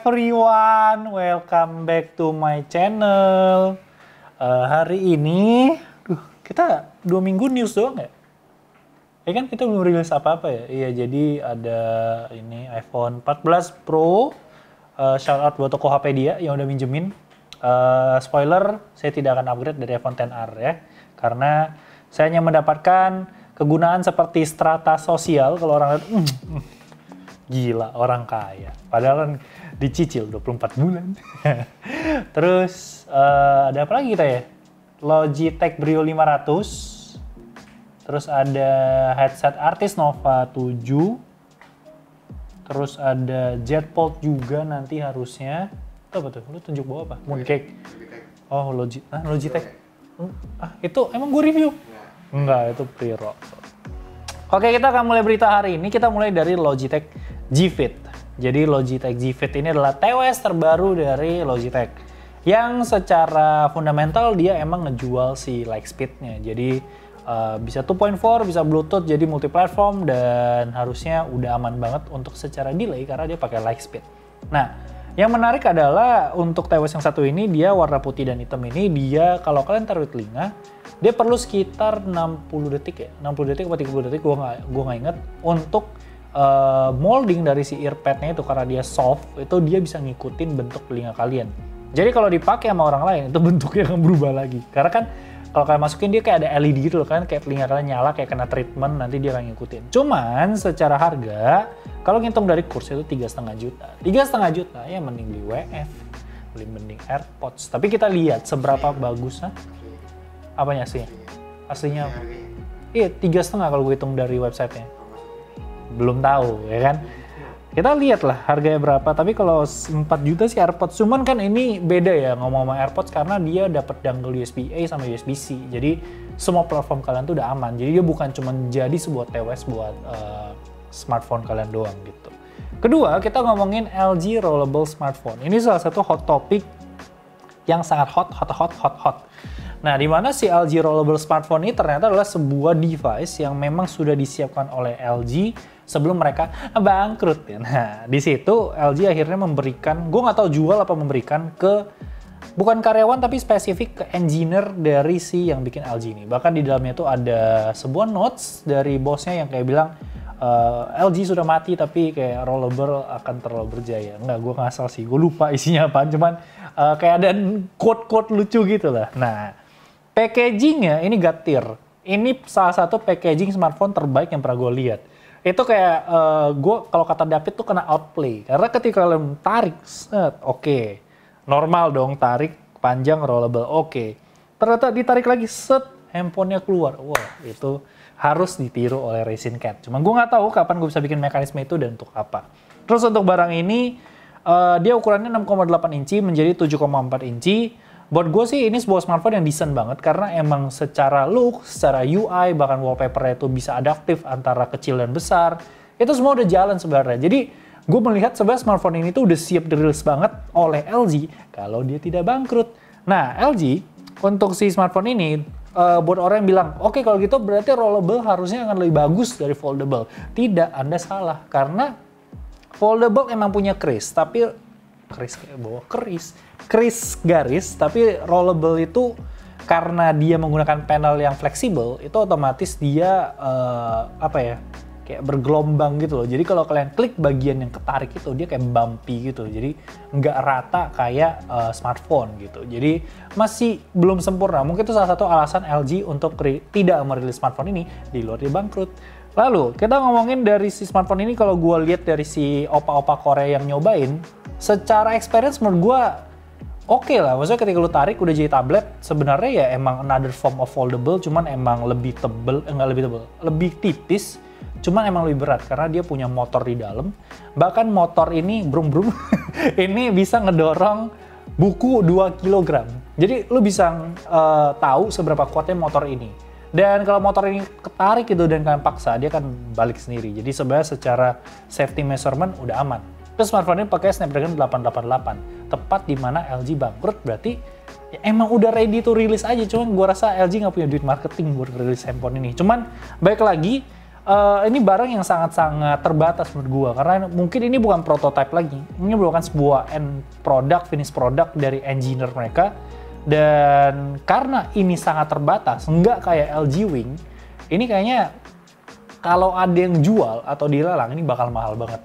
everyone, welcome back to my channel. Hari ini, kita 2 minggu news doang ya? Ya kan kita belum rilis apa-apa ya? Iya, jadi ada ini iPhone 14 Pro. Shout out buat Tokopedia yang udah minjemin. Spoiler, saya tidak akan upgrade dari iPhone XR ya. Karena saya hanya mendapatkan kegunaan seperti strata sosial. Kalau orang lihat, gila orang kaya. Padahal kan dicicil 24 bulan. Terus ada apa lagi kita ya? Logitech Brio 500. Terus ada headset Artis Nova 7. Terus ada JetPod juga nanti harusnya. Itu apa tuh? Lu tunjuk bawa apa? Mooncake. Oh, Logitech. Itu emang gue review? Enggak, itu pre-roll. Oke, kita akan mulai berita hari ini. Kita mulai dari Logitech G Fit. Jadi Logitech G Fit ini adalah TWS terbaru dari Logitech. Yang secara fundamental dia emang ngejual si Lightspeed-nya. Jadi bisa 2.4, bisa Bluetooth, jadi multi-platform dan harusnya udah aman banget untuk secara delay karena dia pakai Lightspeed. Nah, yang menarik adalah untuk TWS yang satu ini dia warna putih dan hitam ini dia kalau kalian taruh di telinga dia perlu sekitar 60 detik ya, 60 detik atau 30 detik gua nggak inget untuk molding dari si earpad-nya itu karena dia soft itu dia bisa ngikutin bentuk telinga kalian. Jadi kalau dipakai sama orang lain itu bentuknya akan berubah lagi. Karena kan kalau kalian masukin dia kayak ada LED gitu loh kan, kayak telinga kalian nyala kayak kena treatment nanti dia akan ngikutin. Cuman secara harga kalau ngitung dari kurs itu 3,5 juta. 3,5 juta ya mending beli WF, mending AirPods. Tapi kita lihat seberapa bagusnya. Apanya sih? Aslinya apa? Iya 3,5 kalau gue hitung dari websitenya. Belum tahu ya kan. Kita lihat lah harganya berapa, tapi kalau 4 juta sih AirPods. Cuman kan ini beda ya ngomong-ngomong AirPods karena dia dapat dongle USB-A sama USB-C. Jadi semua platform kalian tuh udah aman. Jadi dia bukan cuma jadi sebuah TWS buat smartphone kalian doang gitu. Kedua, kita ngomongin LG Rollable Smartphone. Ini salah satu hot topic yang sangat hot. Nah, di mana si LG Rollable Smartphone ini ternyata adalah sebuah device yang memang sudah disiapkan oleh LG sebelum mereka bangkrut ya. Nah, di situ LG akhirnya memberikan, gue nggak tahu jual apa memberikan ke bukan karyawan tapi spesifik ke engineer dari si yang bikin LG ini. Bahkan di dalamnya itu ada sebuah notes dari bosnya yang kayak bilang LG sudah mati tapi kayak rollable akan terlalu berjaya. Enggak, gue ngasal sih, gue lupa isinya apa. Cuman kayak ada quote-quote lucu gitu lah. Nah, packagingnya ini God tier. Ini salah satu packaging smartphone terbaik yang pernah gue lihat. Itu kayak gue kalau kata David tuh kena outplay karena ketika kalian tarik oke. Normal dong tarik panjang rollable oke. Ternyata ditarik lagi handphonenya keluar. Wah, itu harus ditiru oleh Racing Cat. Cuma gue nggak tahu kapan gue bisa bikin mekanisme itu dan untuk apa. Terus untuk barang ini dia ukurannya 6,8 inci menjadi 7,4 inci. Buat gue sih ini sebuah smartphone yang decent banget karena emang secara look, secara UI, bahkan wallpaper-nya itu bisa adaptif antara kecil dan besar. Itu semua udah jalan sebenarnya. Jadi gue melihat sebenarnya smartphone ini tuh udah siap dirilis banget oleh LG kalau dia tidak bangkrut. Nah, LG untuk si smartphone ini buat orang yang bilang, oke, kalau gitu berarti rollable harusnya akan lebih bagus dari foldable. Tidak, Anda salah. Karena foldable emang punya kris, tapi kris garis, tapi rollable itu karena dia menggunakan panel yang fleksibel, itu otomatis dia kayak bergelombang gitu loh. Jadi kalau kalian klik bagian yang ketarik itu dia kayak bumpy gitu. Jadi nggak rata kayak smartphone gitu. Jadi masih belum sempurna. Mungkin itu salah satu alasan LG untuk tidak merilis smartphone ini di luar dia bangkrut. Lalu kita ngomongin dari si smartphone ini, kalau gue lihat dari si opa-opa Korea yang nyobain, secara experience menurut gue oke lah. Maksudnya ketika lu tarik udah jadi tablet, sebenarnya ya emang another form of foldable, cuman emang lebih lebih tipis. Cuman emang lebih berat karena dia punya motor di dalam. Bahkan motor ini brum ini bisa ngedorong buku 2 kg. Jadi lu bisa tahu seberapa kuatnya motor ini. Dan kalau motor ini ketarik gitu dan kalian paksa, dia akan balik sendiri. Jadi sebenarnya secara safety measurement udah aman. Terus smartphone ini pakai Snapdragon 888. Tepat di mana LG bangkrut, berarti ya emang udah ready to release aja. Cuman gue rasa LG nggak punya duit marketing buat rilis handphone ini. Cuman baik lagi, ini barang yang sangat-sangat terbatas menurut gua, karena mungkin ini bukan prototype lagi, ini merupakan sebuah end product, finish product dari engineer mereka, dan karena ini sangat terbatas, nggak kayak LG Wing, ini kayaknya kalau ada yang jual atau dilelang ini bakal mahal banget.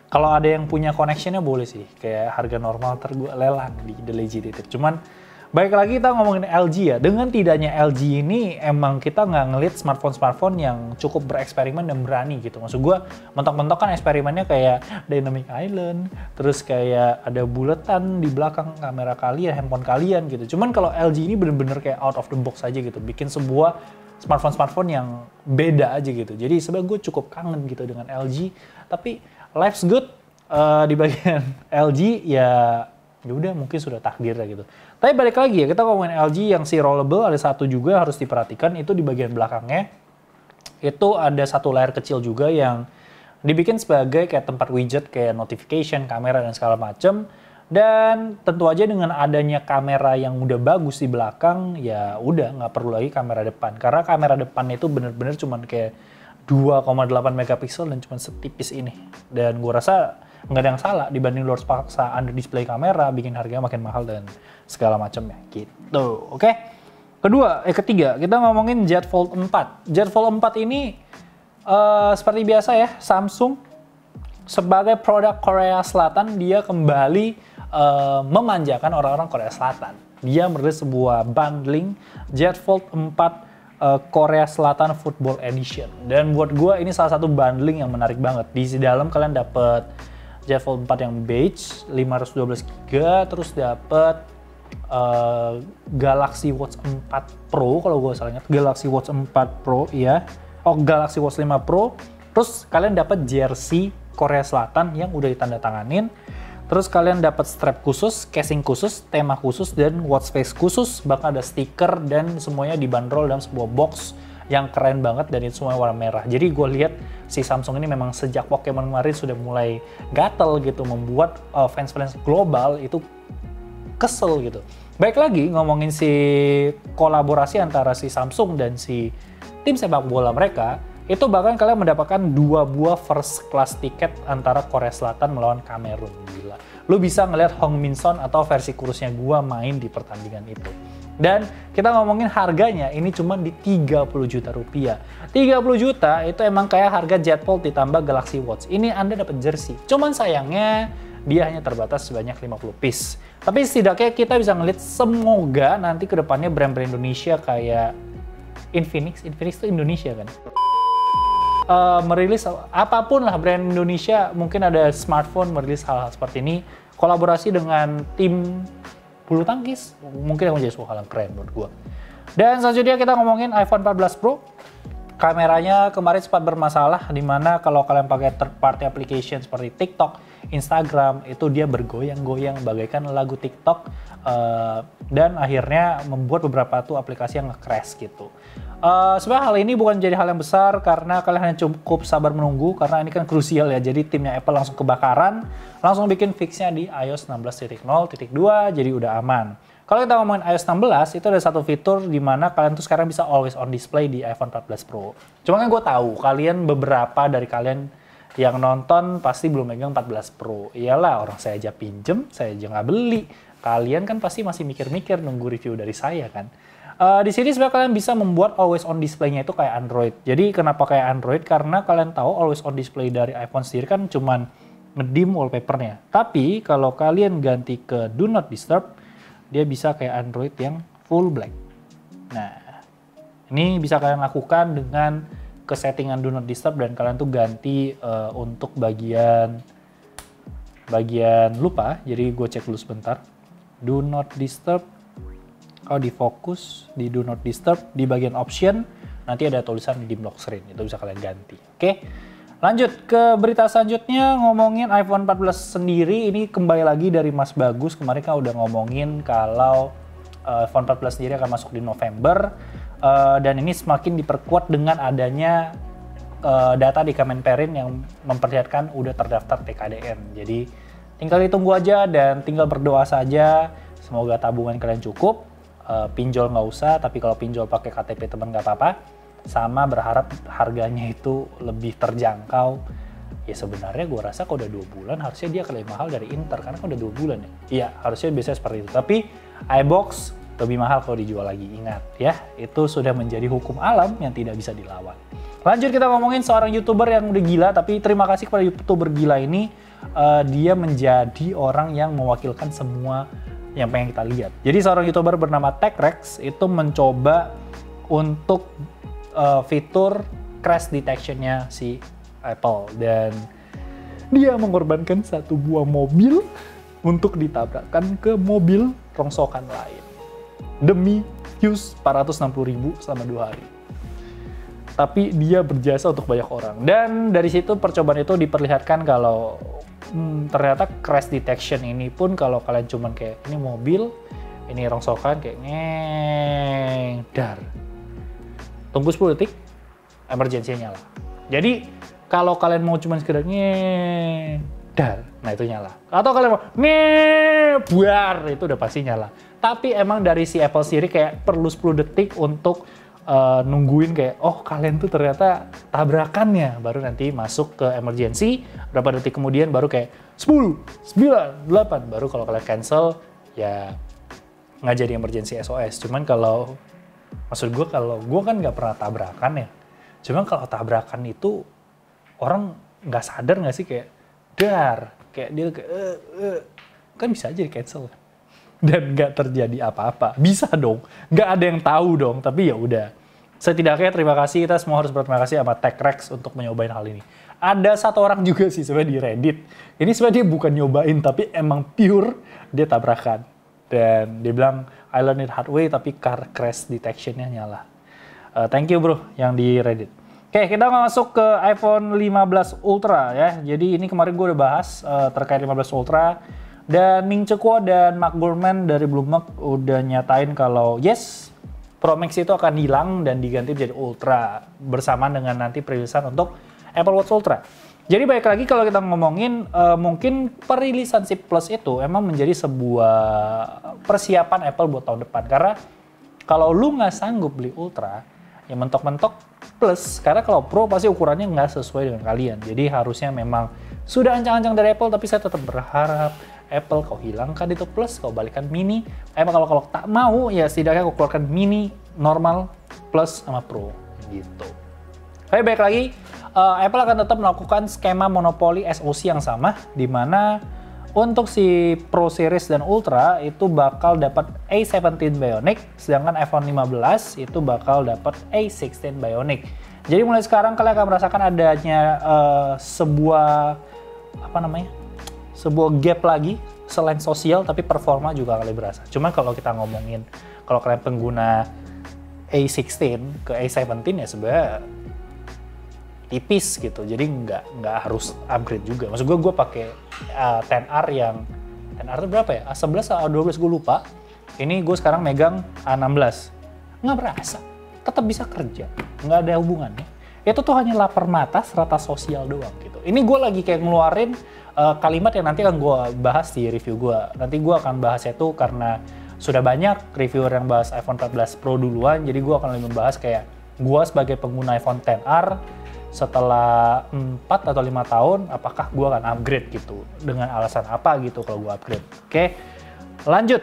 Kalau ada yang punya connectionnya boleh sih, kayak harga normal gua lelang di The Legidated. Cuman baik lagi kita ngomongin LG ya, dengan tidaknya LG ini emang kita nggak ngeliat smartphone-smartphone yang cukup bereksperimen dan berani gitu. Maksud gue, mentok-mentok kan eksperimennya kayak Dynamic Island, terus kayak ada buletan di belakang kamera kalian, handphone kalian gitu. Cuman kalau LG ini bener-bener kayak out of the box aja gitu, bikin sebuah smartphone-smartphone yang beda aja gitu. Jadi sebenarnya gue cukup kangen gitu dengan LG, tapi life's good di bagian LG ya udah mungkin sudah takdir gitu. Tapi balik lagi ya, kita ngomongin LG yang si rollable, ada satu juga harus diperhatikan, itu di bagian belakangnya itu ada satu layar kecil juga yang dibikin sebagai kayak tempat widget kayak notification, kamera dan segala macem. Dan tentu aja dengan adanya kamera yang udah bagus di belakang, ya udah nggak perlu lagi kamera depan, karena kamera depan itu bener-bener cuman kayak 2,8 megapiksel dan cuma setipis ini. Dan gue rasa nggak ada yang salah dibanding lu harus paksa under display kamera, bikin harganya makin mahal dan segala macamnya gitu. Oke. Ketiga, kita ngomongin Z Fold 4. Z Fold 4 ini seperti biasa ya, Samsung sebagai produk Korea Selatan, dia kembali memanjakan orang-orang Korea Selatan. Dia merilis sebuah bundling Z Fold 4 Korea Selatan Football Edition. Dan buat gue ini salah satu bundling yang menarik banget. Di dalam kalian dapet Z Fold 4 yang beige 512 GB, terus dapet Galaxy Watch 4 Pro kalau gue salah ingat, Galaxy Watch 4 Pro iya. Galaxy Watch 5 Pro. Terus kalian dapet jersey Korea Selatan yang udah ditandatanganin. Terus kalian dapat strap khusus, casing khusus, tema khusus, dan watch face khusus. Bahkan ada stiker dan semuanya dibanderol dalam sebuah box yang keren banget, dan itu semuanya warna merah. Jadi gue lihat si Samsung ini memang sejak Pokemon kemarin sudah mulai gatel gitu, membuat fans-fans global itu kesel gitu. Baik lagi ngomongin si kolaborasi antara si Samsung dan si tim sepak bola mereka, itu bahkan kalian mendapatkan 2 buah first class tiket antara Korea Selatan melawan Kamerun. Gila. Lu bisa ngelihat Hong Min Son atau versi kurusnya gua main di pertandingan itu. Dan kita ngomongin harganya, ini cuma di 30 juta rupiah. 30 juta itu emang kayak harga Z Fold ditambah Galaxy Watch. Ini Anda dapat jersey. Cuman sayangnya dia hanya terbatas sebanyak 50 piece. Tapi setidaknya kita bisa ngelihat, semoga nanti kedepannya brand-brand Indonesia kayak Infinix itu Indonesia kan? Merilis apapun lah brand Indonesia, mungkin ada smartphone merilis hal-hal seperti ini, kolaborasi dengan tim bulu tangkis, mungkin akan menjadi sebuah hal yang keren menurut gua. Dan selanjutnya kita ngomongin iPhone 14 Pro. Kameranya kemarin sempat bermasalah, dimana kalau kalian pakai third party application seperti TikTok, Instagram, itu dia bergoyang-goyang bagaikan lagu TikTok, dan akhirnya membuat beberapa tuh aplikasi yang nge-crash gitu. Sebenarnya hal ini bukan jadi hal yang besar karena kalian hanya cukup sabar menunggu, karena ini kan krusial ya. Jadi timnya Apple langsung kebakaran, langsung bikin fixnya di iOS 16.0.2, jadi udah aman. Kalau kita ngomongin iOS 16, itu ada satu fitur di mana kalian tuh sekarang bisa always on display di iPhone 14 Pro. Cuma kan gue tahu kalian, beberapa dari kalian yang nonton pasti belum megang 14 Pro. Iyalah, orang saya aja pinjem, saya aja nggak beli. Kalian kan pasti masih mikir-mikir nunggu review dari saya kan. Di sini sebenarnya kalian bisa membuat always on display-nya itu kayak Android. Jadi kenapa kayak Android? Karena kalian tahu always on display dari iPhone sendiri kan cuman ngedim wallpaper-nya. Tapi kalau kalian ganti ke Do Not Disturb, dia bisa kayak Android yang full black. Nah, ini bisa kalian lakukan dengan kesettingan Do Not Disturb, dan kalian tuh ganti untuk bagian lupa. Jadi gue cek dulu sebentar. Do Not Disturb. Kalau di fokus, di Do Not Disturb, di bagian option, nanti ada tulisan dim lock screen. Itu bisa kalian ganti. Oke. Lanjut ke berita selanjutnya, ngomongin iPhone 14 sendiri. Ini kembali lagi dari Mas Bagus. Kemarin kan udah ngomongin kalau iPhone 14 sendiri akan masuk di November. Dan ini semakin diperkuat dengan adanya data di Kemenperin yang memperlihatkan udah terdaftar TKDN. Jadi tinggal ditunggu aja dan tinggal berdoa saja. Semoga tabungan kalian cukup. Pinjol nggak usah, tapi kalau pinjol pakai KTP teman nggak apa-apa. sama berharap harganya itu lebih terjangkau. Ya sebenarnya gue rasa kalau udah 2 bulan harusnya dia lebih mahal dari Inter karena kan udah 2 bulan ya. Iya harusnya biasanya seperti itu. Tapi iBox lebih mahal kalau dijual lagi. Ingat ya, itu sudah menjadi hukum alam yang tidak bisa dilawan. Lanjut kita ngomongin seorang YouTuber yang udah gila, tapi terima kasih kepada YouTuber gila ini. Dia menjadi orang yang mewakilkan semua yang pengen kita lihat. Jadi seorang YouTuber bernama TechRex itu mencoba untuk fitur crash detection-nya si Apple, dan dia mengorbankan satu buah mobil untuk ditabrakkan ke mobil rongsokan lain demi views 460.000 selama 2 hari. Tapi dia berjasa untuk banyak orang, dan dari situ percobaan itu diperlihatkan kalau ternyata crash detection ini pun kalau kalian cuman kayak ini mobil, ini rongsokan kayak ngeng, dar. Tunggu 10 detik, emergency nyala. Jadi kalau kalian mau cuma sekedar dar, nah itu nyala. Atau kalian mau buar, itu udah pasti nyala. Tapi emang dari si Apple sendiri kayak perlu 10 detik untuk nungguin kayak, oh kalian tuh ternyata tabrakannya, baru nanti masuk ke emergency. Berapa detik kemudian baru kayak 10, 9, 8, baru kalau kalian cancel ya nggak jadi emergency SOS. Cuman kalau, maksud gue kalau gue kan nggak pernah tabrakan ya. Cuman kalau tabrakan itu orang nggak sadar nggak sih kayak dar, kayak dia kayak kan bisa aja di cancel dan nggak terjadi apa-apa. Bisa dong, nggak ada yang tahu dong. Tapi ya udah. Setidaknya terima kasih, kita semua harus berterima kasih sama TechRex untuk menyobain hal ini. Ada satu orang juga sih sebenarnya di Reddit. Ini sebenarnya dia bukan nyobain, tapi emang pure dia tabrakan. Dan dia bilang I learned it hard way, tapi car crash detection-nya nyala. Thank you bro yang di Reddit. Oke, kita masuk ke iPhone 15 Ultra ya. Jadi ini kemarin gue udah bahas terkait 15 Ultra. Dan Ming Chi Kuo dan Mark Gurman dari Bloomberg udah nyatain kalau yes, Pro Max itu akan hilang dan diganti menjadi Ultra. Bersamaan dengan nanti perilisan untuk Apple Watch Ultra. Jadi baik lagi kalau kita ngomongin mungkin perilisan si Plus itu emang menjadi sebuah persiapan Apple buat tahun depan. Karena kalau lu nggak sanggup beli Ultra, ya mentok-mentok Plus, karena kalau Pro pasti ukurannya nggak sesuai dengan kalian. Jadi harusnya memang sudah ancang-ancang dari Apple, tapi saya tetap berharap Apple kau hilangkan itu Plus, kau balikan Mini. Kalau tak mau ya setidaknya kau keluarkan Mini, normal, Plus sama Pro gitu. Tapi baik lagi, Apple akan tetap melakukan skema monopoli SoC yang sama, di mana untuk si Pro Series dan Ultra itu bakal dapat A17 Bionic, sedangkan iPhone 15 itu bakal dapat A16 Bionic. Jadi mulai sekarang kalian akan merasakan adanya sebuah gap lagi selain sosial, tapi performa juga kalian berasa. Cuma kalau kita ngomongin kalau kalian pengguna A16 ke A17 ya sebenarnya tipis gitu, jadi nggak harus upgrade juga. Maksud gue pakai 10R yang 10R itu berapa ya? A11 atau A12 gue lupa. Ini gue sekarang megang A16, nggak berasa, tetap bisa kerja, nggak ada hubungannya. Itu tuh hanya lapar mata serata sosial doang gitu. Ini gue lagi kayak ngeluarin kalimat yang nanti akan gue bahas di review gue. Nanti gue akan bahas itu karena sudah banyak reviewer yang bahas iPhone 14 Pro duluan, jadi gue akan lebih membahas kayak gue sebagai pengguna iPhone XR setelah 4 atau 5 tahun, apakah gue akan upgrade gitu, dengan alasan apa gitu kalau gue upgrade. Oke, lanjut.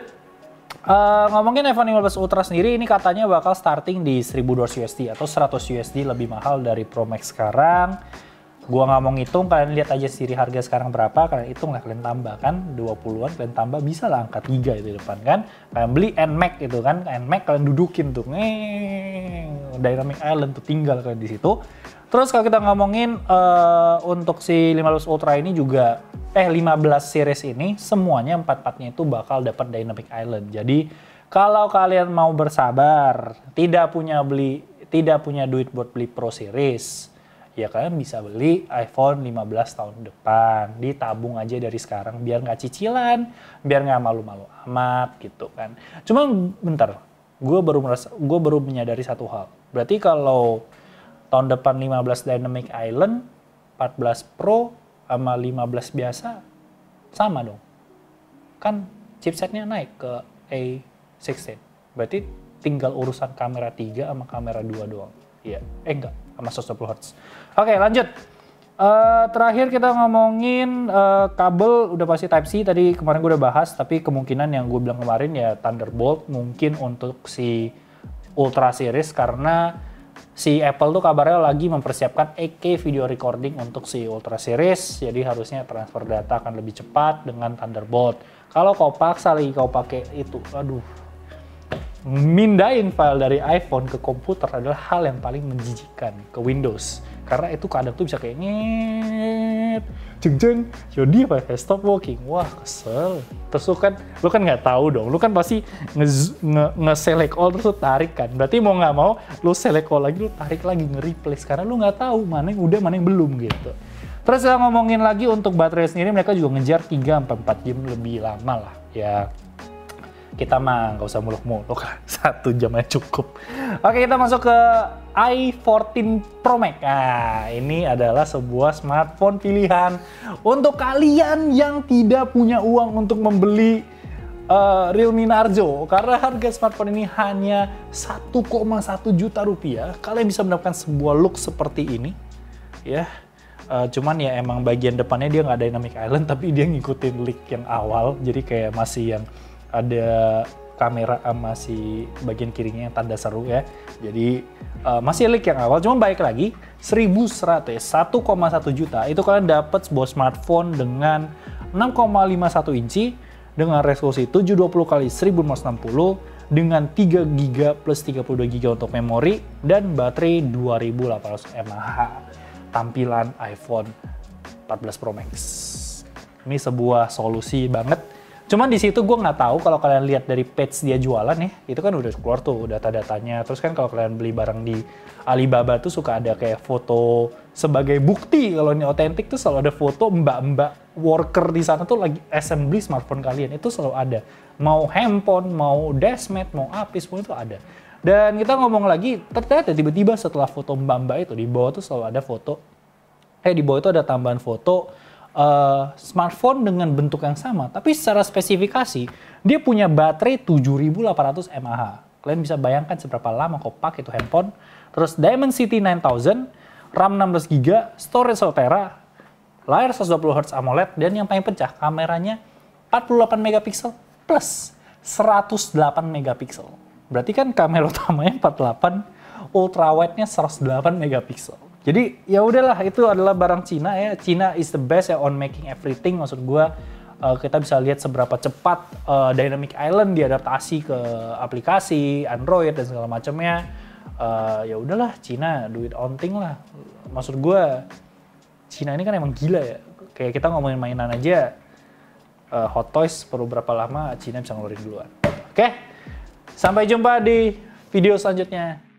Ngomongin iPhone 15 Ultra sendiri, ini katanya bakal starting di 1.200 USD atau 100 USD lebih mahal dari Pro Max sekarang. Gua nggak mau ngitung, kalian lihat aja sendiri harga sekarang berapa, kalian hitung lah, kalian tambah kan 20-an, kalian tambah bisa lah angka 3 itu di depan kan. Kalian beli NMAX itu kan, NMAX kalian dudukin tuh, Dynamic Island tuh tinggal kalian di situ. Terus kalau kita ngomongin untuk si 15 Ultra ini juga 15 series ini semuanya 4-4-nya itu bakal dapat Dynamic Island. Jadi kalau kalian mau bersabar, tidak punya duit buat beli Pro Series, ya kalian bisa beli iPhone 15 tahun depan, ditabung aja dari sekarang biar nggak cicilan, biar nggak malu-malu amat gitu kan. Cuma bentar, gue baru menyadari satu hal. Berarti kalau tahun depan 15 Dynamic Island, 14 Pro sama 15 biasa sama dong. Kan chipsetnya naik ke A16. Berarti tinggal urusan kamera 3 sama kamera 2 doang. Iya, enggak, sama 120 Hz. Oke, lanjut. Terakhir kita ngomongin kabel, udah pasti Type-C, tadi kemarin gue udah bahas, tapi kemungkinan yang gue bilang kemarin ya Thunderbolt mungkin untuk si Ultra Series, karena si Apple tuh kabarnya lagi mempersiapkan 8K video recording untuk si Ultra Series, jadi harusnya transfer data akan lebih cepat dengan Thunderbolt. Kalau kau paksa lagi kau pakai itu, aduh, mindahin file dari iPhone ke komputer adalah hal yang paling menjijikkan ke Windows. Karena itu kadang tuh bisa kayak nyet, jeng, jadi pakai stop working. Wah, kesel. Terus lu kan nggak tahu dong. Lu kan pasti nge-select all terus lu tarik kan. Berarti mau nggak mau, lu select all lagi, lu tarik lagi, nge-replace. Karena lu nggak tahu mana yang udah, mana yang belum gitu. Terus kita ngomongin lagi untuk baterai sendiri, mereka juga ngejar 3-4 jam lebih lama lah. Ya, kita mah nggak usah muluk-muluk lah, 1 jam aja cukup. Oke, kita masuk ke i14 Pro Max. Nah, ini adalah sebuah smartphone pilihan untuk kalian yang tidak punya uang untuk membeli Realme Narzo. Karena harga smartphone ini hanya 1,1 juta rupiah. Kalian bisa mendapatkan sebuah look seperti ini. Ya, cuman ya emang bagian depannya dia nggak Dynamic Island, tapi dia ngikutin leak yang awal. Jadi kayak masih yang ada kamera sama si bagian kirinya yang tanda seru ya. Jadi masih leak yang awal, cuman baik lagi 1.100 juta itu kalian dapat sebuah smartphone dengan 6,51 inci dengan resolusi 720 x 1460 dengan 3 GB plus 32 GB untuk memori dan baterai 2800 mAh. Tampilan iPhone 14 Pro Max. Ini sebuah solusi banget. Cuman di situ gue nggak tahu, kalau kalian lihat dari page dia jualan ya, itu kan udah keluar tuh data-datanya. Terus kan kalau kalian beli barang di Alibaba tuh suka ada kayak foto sebagai bukti kalau ini otentik, tuh selalu ada foto mbak-mbak worker di sana tuh lagi assembly smartphone kalian. Itu selalu ada. Mau handphone, mau deskmat, mau apa, semua itu ada. Dan kita ngomong lagi, ternyata tiba-tiba setelah foto mbak-mbak itu di bawah tuh selalu ada foto. Di bawah itu ada tambahan foto smartphone dengan bentuk yang sama, tapi secara spesifikasi dia punya baterai 7.800 mAh. Kalian bisa bayangkan seberapa lama kau pakai itu handphone. Terus Dimensity 9000, RAM 16GB, storage 1 TB, layar 120 Hz AMOLED, dan yang paling pecah kameranya 48 megapiksel plus 108 megapiksel. Berarti kan kamera utamanya 48, ultra wide-nya 108 megapiksel. Jadi ya udahlah, itu adalah barang Cina ya. Cina is the best ya on making everything. Maksud gue kita bisa lihat seberapa cepat Dynamic Island diadaptasi ke aplikasi Android dan segala macamnya. Ya udahlah, Cina do it on thing lah. Maksud gue Cina ini kan emang gila ya. Kayak kita ngomongin mainan aja, Hot Toys perlu berapa lama Cina bisa ngeluarin duluan. Oke, sampai jumpa di video selanjutnya.